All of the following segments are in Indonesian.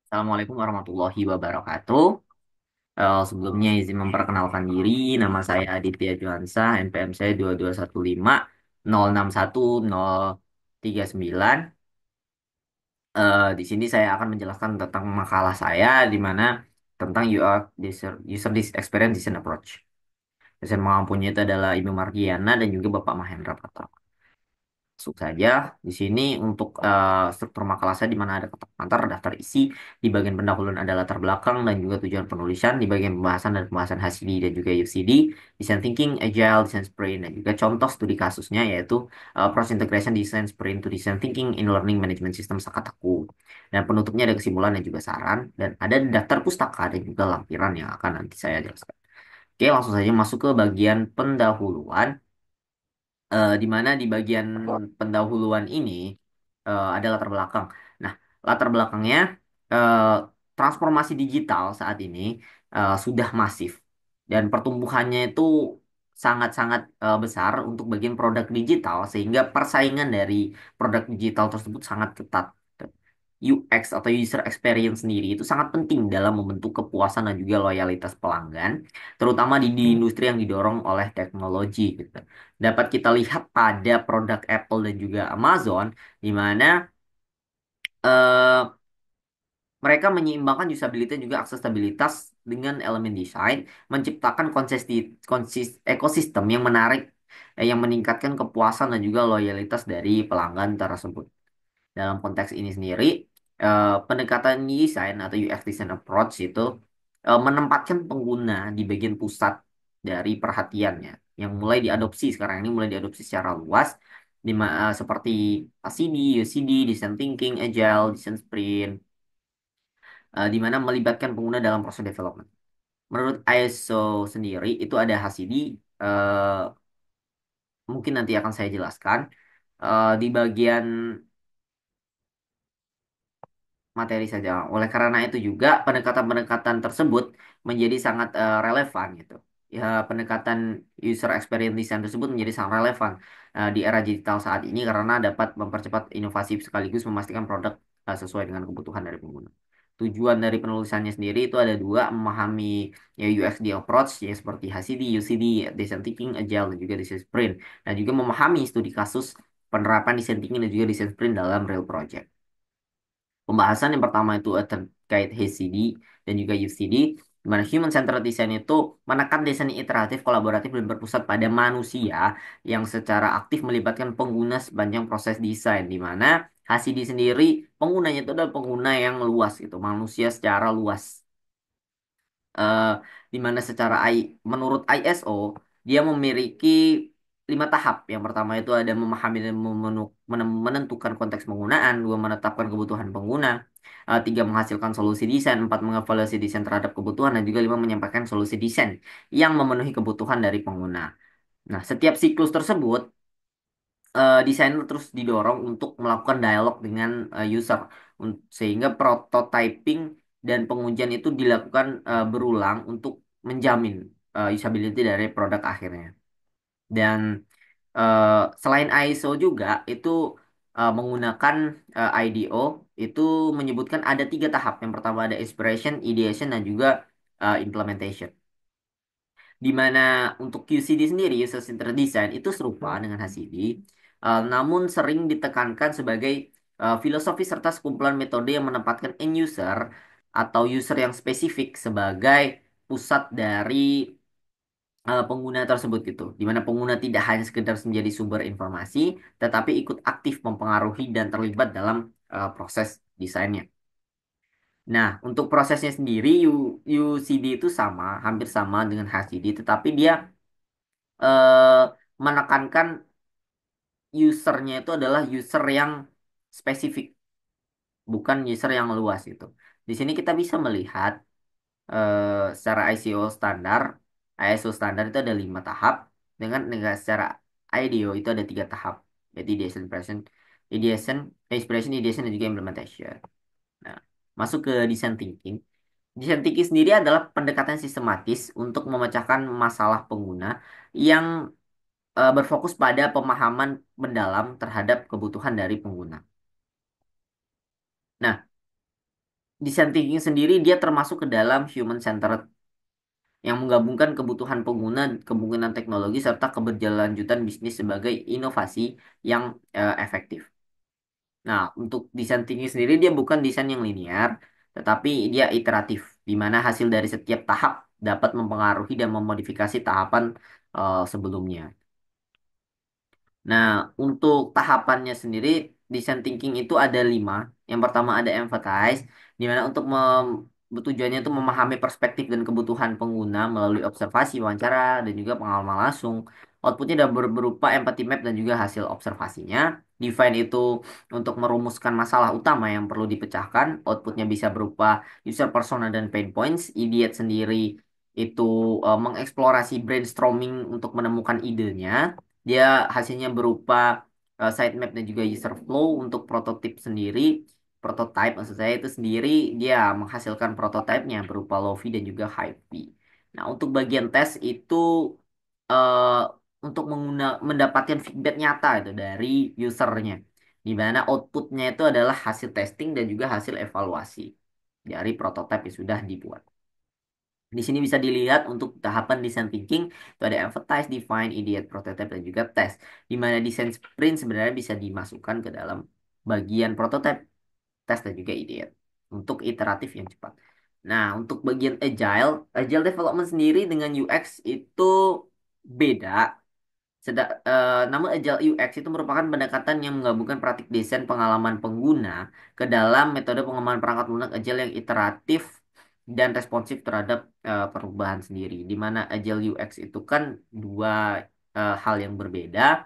Assalamualaikum warahmatullahi wabarakatuh. Sebelumnya izin memperkenalkan diri, nama saya Aditya Johansa, NPM saya 2215 061 039. Di sini saya akan menjelaskan tentang makalah saya di mana tentang User Experience Design Approach. Dosen mengampunya itu adalah Ibu Margiana dan juga Bapak Mahendra Pratama. Masuk saja di sini untuk struktur makalah saya di mana ada kotak pengantar, daftar isi, di bagian pendahuluan ada latar belakang dan juga tujuan penulisan, di bagian pembahasan dan pembahasan HCD dan juga UCD, design thinking, agile, design sprint dan juga contoh studi kasusnya yaitu cross integration design sprint to design thinking in learning management system Sakataku. Dan penutupnya ada kesimpulan dan juga saran dan ada daftar pustaka dan juga lampiran yang akan nanti saya jelaskan. Oke, langsung saja masuk ke bagian pendahuluan, di mana di bagian pendahuluan ini ada latar belakang. Nah, latar belakangnya, eh, transformasi digital saat ini sudah masif dan pertumbuhannya itu sangat-sangat besar untuk bagian produk digital sehingga persaingan dari produk digital tersebut sangat ketat. UX atau user experience sendiri itu sangat penting dalam membentuk kepuasan dan juga loyalitas pelanggan, terutama di industri yang didorong oleh teknologi gitu. Dapat kita lihat pada produk Apple dan juga Amazon, di mana eh, mereka menyeimbangkan usability dan juga aksesibilitas dengan elemen desain, menciptakan ekosistem yang menarik, yang meningkatkan kepuasan dan juga loyalitas dari pelanggan tersebut. Dalam konteks ini sendiri, pendekatan desain atau UX design approach itu menempatkan pengguna di bagian pusat dari perhatiannya, yang mulai diadopsi sekarang ini mulai diadopsi secara luas, seperti ACD, UCD, design thinking, agile, design sprint, di mana melibatkan pengguna dalam proses development. Menurut ISO sendiri itu ada HCD, eh, mungkin nanti akan saya jelaskan. Di bagian materi saja. Oleh karena itu juga pendekatan-pendekatan tersebut menjadi sangat relevan gitu. Ya, pendekatan user experience design tersebut menjadi sangat relevan di era digital saat ini karena dapat mempercepat inovasi sekaligus memastikan produk sesuai dengan kebutuhan dari pengguna. Tujuan dari penulisannya sendiri itu ada dua, memahami ya, UXD approach ya seperti HCD, UCD, design thinking, agile dan juga design sprint, dan juga memahami studi kasus penerapan design thinking dan juga design sprint dalam real project. Pembahasan yang pertama itu terkait HCD dan juga UCD, di mana Human Centered Design itu menekan desain iteratif, kolaboratif, dan berpusat pada manusia yang secara aktif melibatkan pengguna sepanjang proses desain, di mana HCD sendiri penggunanya itu adalah pengguna yang luas gitu, manusia secara luas, eh, di mana menurut ISO dia memiliki 5 tahap. Yang pertama itu ada memahami dan menentukan konteks penggunaan, dua menetapkan kebutuhan pengguna, tiga menghasilkan solusi desain, empat mengevaluasi desain terhadap kebutuhan, dan juga lima menyampaikan solusi desain yang memenuhi kebutuhan dari pengguna. Nah, setiap siklus tersebut desainer terus didorong untuk melakukan dialog dengan user sehingga prototyping dan pengujian itu dilakukan berulang untuk menjamin usability dari produk akhirnya. Dan selain ISO juga itu menggunakan IDO itu menyebutkan ada 3 tahap. Yang pertama ada inspiration, ideation, dan juga implementation. Di mana untuk QCD sendiri, User Centered Design, itu serupa dengan HCD, namun sering ditekankan sebagai filosofi serta sekumpulan metode yang menempatkan end user atau user yang spesifik sebagai pusat dari pengguna tersebut gitu. Di mana pengguna tidak hanya sekedar menjadi sumber informasi, tetapi ikut aktif mempengaruhi dan terlibat dalam proses desainnya. Nah, untuk prosesnya sendiri, UCD itu sama, hampir sama dengan HCD, tetapi dia menekankan usernya itu adalah user yang spesifik, bukan user yang luas itu. Di sini kita bisa melihat secara ISO standar itu ada 5 tahap, dengan secara IDEO itu ada 3 tahap, yaitu ideation, inspiration, ideation, dan juga implementation. Nah, masuk ke design thinking. Design thinking sendiri adalah pendekatan sistematis untuk memecahkan masalah pengguna yang berfokus pada pemahaman mendalam terhadap kebutuhan dari pengguna. Nah, design thinking sendiri dia termasuk ke dalam human centered yang menggabungkan kebutuhan pengguna, kemungkinan teknologi serta keberlanjutan bisnis sebagai inovasi yang efektif. Nah, untuk desain thinking sendiri dia bukan desain yang linear, tetapi dia iteratif, di mana hasil dari setiap tahap dapat mempengaruhi dan memodifikasi tahapan sebelumnya. Nah, untuk tahapannya sendiri, design thinking itu ada 5. Yang pertama ada empathize, di mana untuk tujuannya itu memahami perspektif dan kebutuhan pengguna melalui observasi, wawancara, dan juga pengalaman langsung. Outputnya dapat berupa empathy map dan juga hasil observasinya. Define itu untuk merumuskan masalah utama yang perlu dipecahkan. Outputnya bisa berupa user persona dan pain points. Idiot sendiri itu mengeksplorasi brainstorming untuk menemukan idenya. Dia hasilnya berupa sitemap dan juga user flow untuk prototip sendiri. Prototype maksud saya itu sendiri dia menghasilkan prototipenya berupa low-fi dan juga high-fi. Nah, untuk bagian tes itu eh, untuk mendapatkan feedback nyata itu dari usernya. Di mana outputnya itu adalah hasil testing dan juga hasil evaluasi dari prototipe yang sudah dibuat. Di sini bisa dilihat untuk tahapan design thinking itu ada advertise, define, ideate, prototype dan juga test. Di mana design sprint sebenarnya bisa dimasukkan ke dalam bagian prototype, test dan juga ideate untuk iteratif yang cepat. Nah, untuk bagian agile development sendiri dengan UX itu beda. Namun Agile UX itu merupakan pendekatan yang menggabungkan praktik desain pengalaman pengguna ke dalam metode pengembangan perangkat lunak Agile yang iteratif dan responsif terhadap perubahan sendiri. Di mana Agile UX itu kan dua hal yang berbeda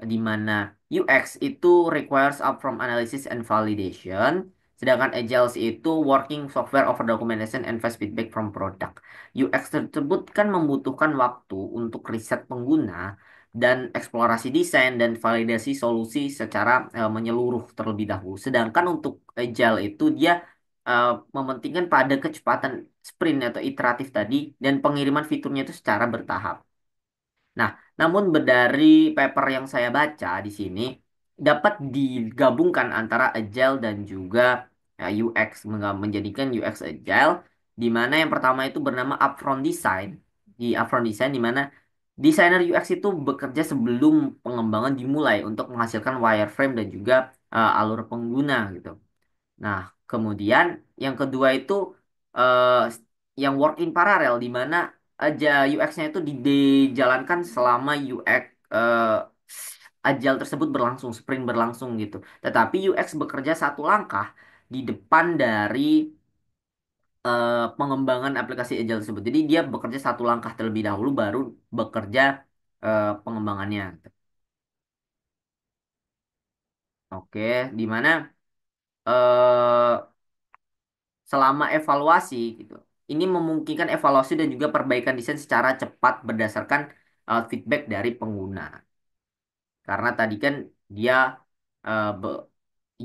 di mana UX itu requires upfront analysis and validation, sedangkan Agile itu working software over documentation and fast feedback from product. UX tersebut kan membutuhkan waktu untuk riset pengguna dan eksplorasi desain dan validasi solusi secara menyeluruh terlebih dahulu. Sedangkan untuk Agile itu dia mementingkan pada kecepatan sprint atau iteratif tadi dan pengiriman fiturnya itu secara bertahap. Nah, namun dari paper yang saya baca di sini dapat digabungkan antara Agile dan juga UX menjadikan UX Agile di mana yang pertama itu bernama Upfront Design. Di Upfront Design di mana desainer UX itu bekerja sebelum pengembangan dimulai untuk menghasilkan wireframe dan juga alur pengguna gitu. Nah, kemudian yang kedua itu eh, yang work in parallel di mana aja UX-nya itu dijalankan selama UX agile tersebut berlangsung, sprint berlangsung gitu. Tetapi UX bekerja satu langkah di depan dari pengembangan aplikasi agile tersebut. Jadi dia bekerja satu langkah terlebih dahulu baru bekerja pengembangannya. Oke, di mana eh, selama evaluasi gitu. Ini memungkinkan evaluasi dan juga perbaikan desain secara cepat berdasarkan feedback dari pengguna. Karena tadi kan dia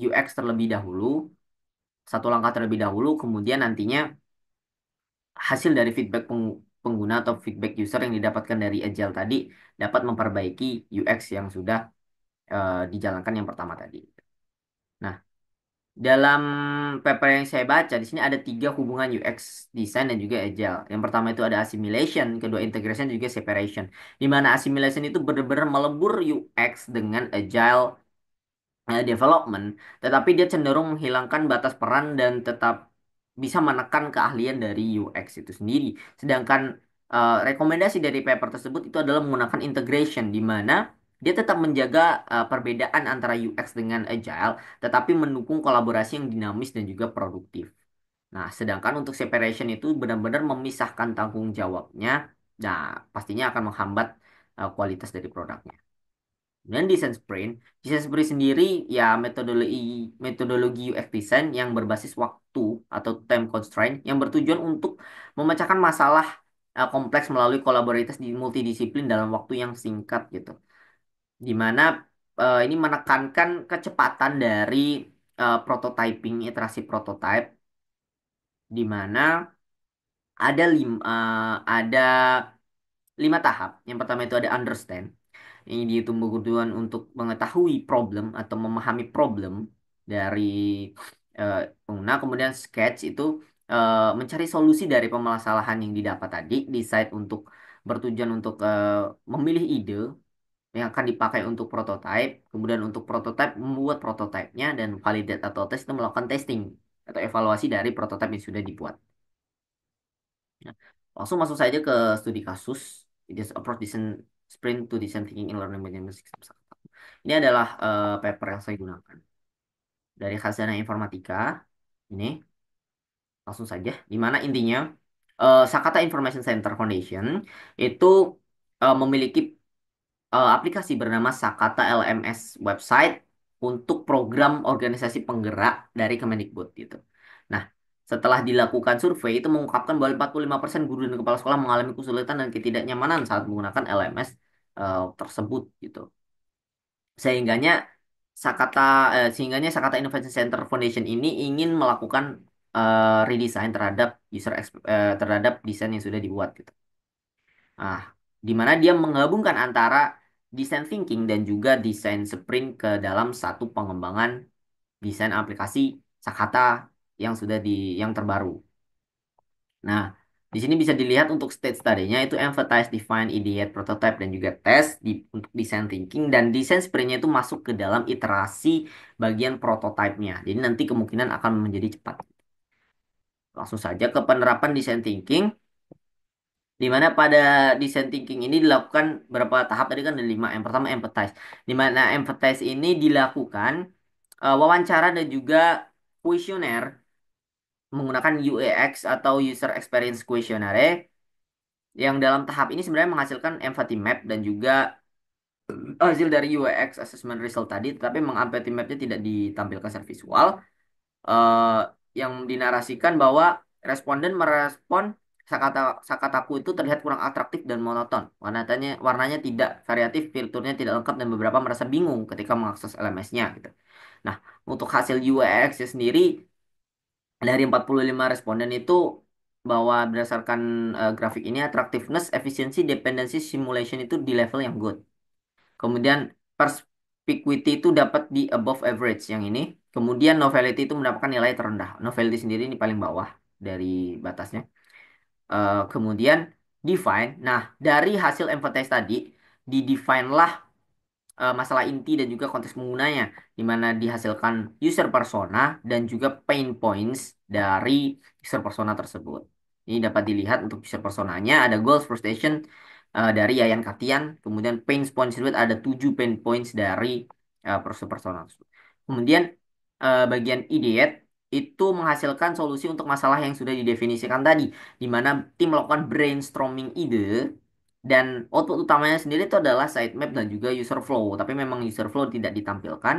UX terlebih dahulu, satu langkah terlebih dahulu, kemudian nantinya hasil dari feedback pengguna atau feedback user yang didapatkan dari Agile tadi dapat memperbaiki UX yang sudah dijalankan yang pertama tadi. Nah, dalam paper yang saya baca, di sini ada 3 hubungan UX design dan juga agile. Yang pertama itu ada assimilation, kedua integration, dan juga separation. Di mana assimilation itu benar-benar melebur UX dengan agile development, tetapi dia cenderung menghilangkan batas peran dan tetap bisa menekan keahlian dari UX itu sendiri. Sedangkan rekomendasi dari paper tersebut itu adalah menggunakan integration, di mana dia tetap menjaga perbedaan antara UX dengan agile, tetapi mendukung kolaborasi yang dinamis dan juga produktif. Nah, sedangkan untuk separation itu benar-benar memisahkan tanggung jawabnya. Nah, pastinya akan menghambat kualitas dari produknya. Dan desain sprint sendiri ya metodologi UX design yang berbasis waktu atau time constraint yang bertujuan untuk memecahkan masalah kompleks melalui kolaborasi di multidisiplin dalam waktu yang singkat gitu. Di mana ini menekankan kecepatan dari prototyping, iterasi prototype di mana ada 5 tahap. Yang pertama itu ada understand. Ini dihitung kebutuhan untuk mengetahui problem atau memahami problem dari pengguna, kemudian sketch itu mencari solusi dari permasalahan yang didapat tadi, decide untuk bertujuan untuk memilih ide yang akan dipakai untuk prototype, kemudian untuk prototype membuat prototipenya dan validate atau tes itu melakukan testing atau evaluasi dari prototipe yang sudah dibuat. Nah, langsung masuk saja ke studi kasus. It is approach design sprint to design thinking in learning management system. Ini adalah paper yang saya gunakan dari Khazanah Informatika. Ini langsung saja. Di mana intinya Sakata Information Center Foundation itu memiliki aplikasi bernama Sakata LMS website untuk program organisasi penggerak dari Kemendikbud gitu. Nah, setelah dilakukan survei itu mengungkapkan bahwa 45% guru dan kepala sekolah mengalami kesulitan dan ketidaknyamanan saat menggunakan LMS tersebut gitu. Sehingganya sehingganya Sakata Innovation Center Foundation ini ingin melakukan redesign terhadap terhadap desain yang sudah dibuat gitu. Nah, di mana dia menggabungkan antara design thinking dan juga desain sprint ke dalam satu pengembangan desain aplikasi Sakata yang terbaru. Nah, di sini bisa dilihat untuk stage tadinya itu emphasize, define, ideate, prototype dan juga test untuk design thinking dan desain sprintnya itu masuk ke dalam iterasi bagian prototipenya. Jadi nanti kemungkinan akan menjadi cepat. Langsung saja ke penerapan design thinking. Di mana pada design thinking ini dilakukan berapa tahap tadi kan ada 5. Yang pertama empathize. Di mana empathize ini dilakukan wawancara dan juga kuesioner menggunakan UEX atau User Experience Questionnaire yang dalam tahap ini sebenarnya menghasilkan empathy map dan juga hasil dari UEX assessment result tadi, tetapi memang empathy mapnya tidak ditampilkan secara visual. eh, yang dinarasikan bahwa responden merespon Sakataku itu terlihat kurang atraktif dan monoton. Warnanya tidak variatif, fiturnya tidak lengkap dan beberapa merasa bingung ketika mengakses LMS-nya gitu. Nah, untuk hasil UX sendiri dari 45 responden itu bahwa berdasarkan grafik ini attractiveness, efisiensi, dependency, simulation itu di level yang good. Kemudian perspicuity itu dapat di above average yang ini. Kemudian novelty itu mendapatkan nilai terendah. Novelty sendiri ini paling bawah dari batasnya. Kemudian define. Nah, dari hasil empathize tadi, di-define lah masalah inti dan juga konteks penggunanya, di mana dihasilkan user persona dan juga pain points dari user persona tersebut. Ini dapat dilihat untuk user personanya ada goals, frustration dari Yayan Katian, kemudian pain points tersebut ada 7 pain points dari user persona tersebut. Kemudian bagian ideate itu menghasilkan solusi untuk masalah yang sudah didefinisikan tadi, di mana tim melakukan brainstorming ide dan output utamanya sendiri itu adalah sitemap dan juga user flow. Tapi memang user flow tidak ditampilkan.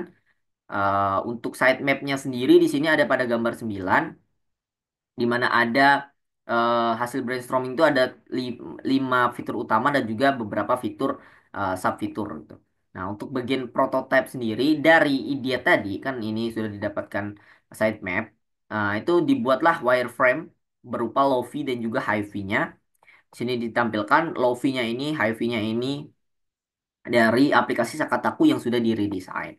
Untuk sitemapnya sendiri di sini ada pada gambar 9, di mana ada hasil brainstorming itu ada 5 fitur utama dan juga beberapa fitur sub fitur gitu. Nah, untuk bagian prototype sendiri dari ide tadi kan ini sudah didapatkan sitemap. Itu dibuatlah wireframe berupa low-fi dan juga high-fi-nya. Sini ditampilkan low-fi-nya ini, high-fi-nya ini dari aplikasi Sakataku yang sudah diredesign.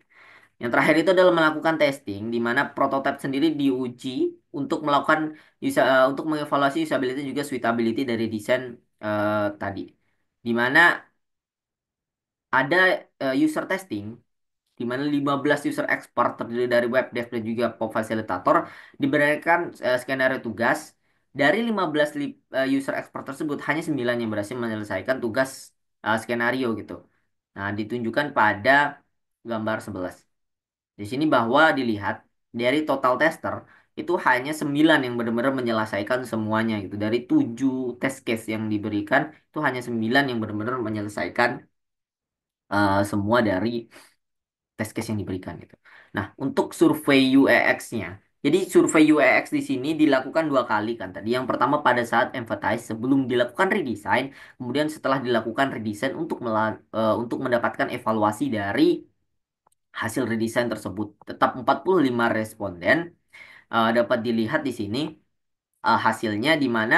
Yang terakhir itu adalah melakukan testing, di mana prototipe sendiri diuji untuk melakukan untuk mengevaluasi usability juga suitability dari desain tadi. Di mana ada user testing, di mana 15 user expert terdiri dari web dev dan juga pop facilitator diberikan skenario tugas. Dari 15 user expert tersebut hanya 9 yang berhasil menyelesaikan tugas skenario gitu. Nah, ditunjukkan pada gambar 11. Di sini bahwa dilihat dari total tester itu hanya 9 yang benar-benar menyelesaikan semuanya gitu. Dari 7 test case yang diberikan itu hanya 9 yang benar-benar menyelesaikan semua dari test case yang diberikan gitu. Nah, untuk survei UEX-nya. Jadi survei UEX di sini dilakukan 2 kali kan tadi. Yang pertama pada saat emphasize sebelum dilakukan redesign, kemudian setelah dilakukan redesign untuk mendapatkan evaluasi dari hasil redesign tersebut. Tetap 45 responden dapat dilihat di sini hasilnya di mana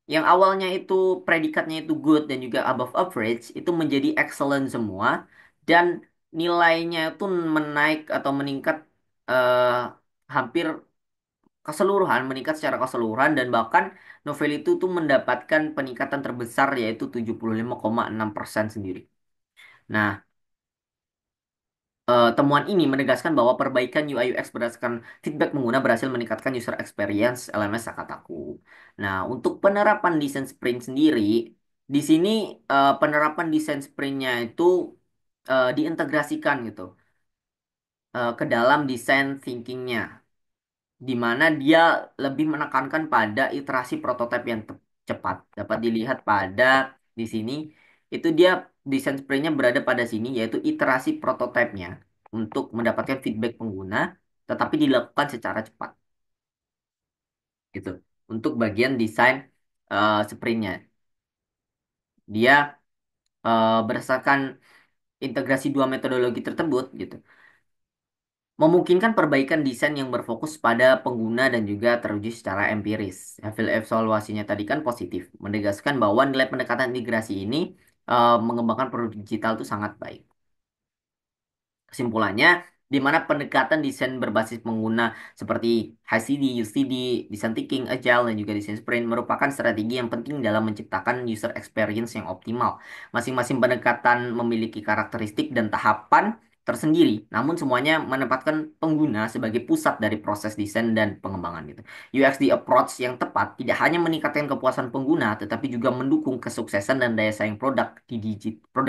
yang awalnya itu predikatnya itu good dan juga above average itu menjadi excellent semua dan nilainya itu menaik atau meningkat eh, hampir keseluruhan, meningkat secara keseluruhan dan bahkan novel itu tuh mendapatkan peningkatan terbesar yaitu 75,6% sendiri. Nah, temuan ini menegaskan bahwa perbaikan UI UX berdasarkan feedback pengguna berhasil meningkatkan user experience LMS kataku. Nah, untuk penerapan desain sprint sendiri, di sini penerapan desain sprintnya itu diintegrasikan gitu ke dalam desain thinkingnya, di mana dia lebih menekankan pada iterasi prototipe yang cepat. Dapat dilihat pada di sini, itu dia desain sprintnya berada pada sini, yaitu iterasi prototipenya untuk mendapatkan feedback pengguna, tetapi dilakukan secara cepat, gitu. Untuk bagian desain sprintnya, dia berdasarkan integrasi dua metodologi tersebut, gitu, memungkinkan perbaikan desain yang berfokus pada pengguna dan juga teruji secara empiris. Hasil evaluasinya tadi kan positif, menegaskan bahwa nilai pendekatan integrasi ini mengembangkan produk digital itu sangat baik. Kesimpulannya, di mana pendekatan desain berbasis pengguna seperti HCD, UCD, design thinking, agile, dan juga desain sprint merupakan strategi yang penting dalam menciptakan user experience yang optimal. Masing-masing pendekatan memiliki karakteristik dan tahapan tersendiri, namun semuanya menempatkan pengguna sebagai pusat dari proses desain dan pengembangan gitu. UXD approach yang tepat tidak hanya meningkatkan kepuasan pengguna, tetapi juga mendukung kesuksesan dan daya saing produk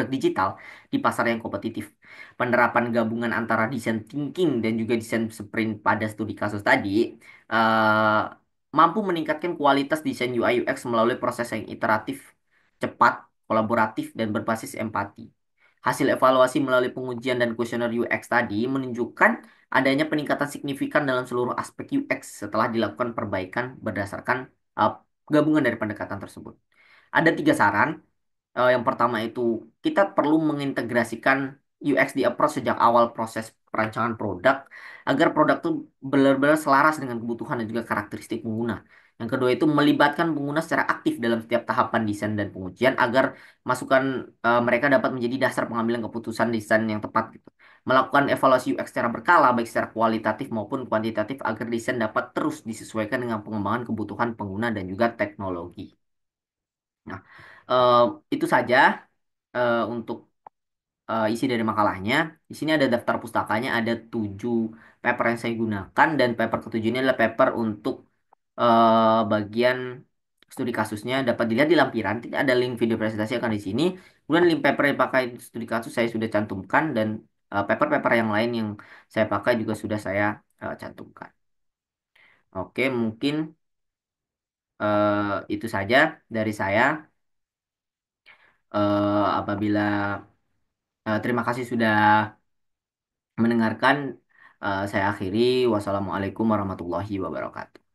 digital di pasar yang kompetitif. Penerapan gabungan antara desain thinking dan juga desain sprint pada studi kasus tadi eh, mampu meningkatkan kualitas desain UI UX melalui proses yang iteratif, cepat, kolaboratif, dan berbasis empati. Hasil evaluasi melalui pengujian dan kuesioner UX tadi menunjukkan adanya peningkatan signifikan dalam seluruh aspek UX setelah dilakukan perbaikan berdasarkan eh, gabungan dari pendekatan tersebut. Ada tiga saran. Yang pertama itu kita perlu mengintegrasikan UX di approach sejak awal proses perancangan produk agar produk itu benar-benar selaras dengan kebutuhan dan juga karakteristik pengguna. Yang kedua itu melibatkan pengguna secara aktif dalam setiap tahapan desain dan pengujian agar masukan mereka dapat menjadi dasar pengambilan keputusan desain yang tepat gitu. Melakukan evaluasi UX secara berkala baik secara kualitatif maupun kuantitatif agar desain dapat terus disesuaikan dengan pengembangan kebutuhan pengguna dan juga teknologi. Nah, eh, itu saja untuk isi dari makalahnya. Di sini ada daftar pustakanya, ada 7 paper yang saya gunakan, dan paper ketujuh ini adalah paper untuk bagian studi kasusnya. Dapat dilihat di lampiran, tidak ada link video presentasi akan di sini. Kemudian link paper yang pakai studi kasus saya sudah cantumkan, dan paper-paper yang lain yang saya pakai juga sudah saya cantumkan. Oke, mungkin itu saja dari saya. Apabila terima kasih sudah mendengarkan. Saya akhiri. Wassalamualaikum warahmatullahi wabarakatuh.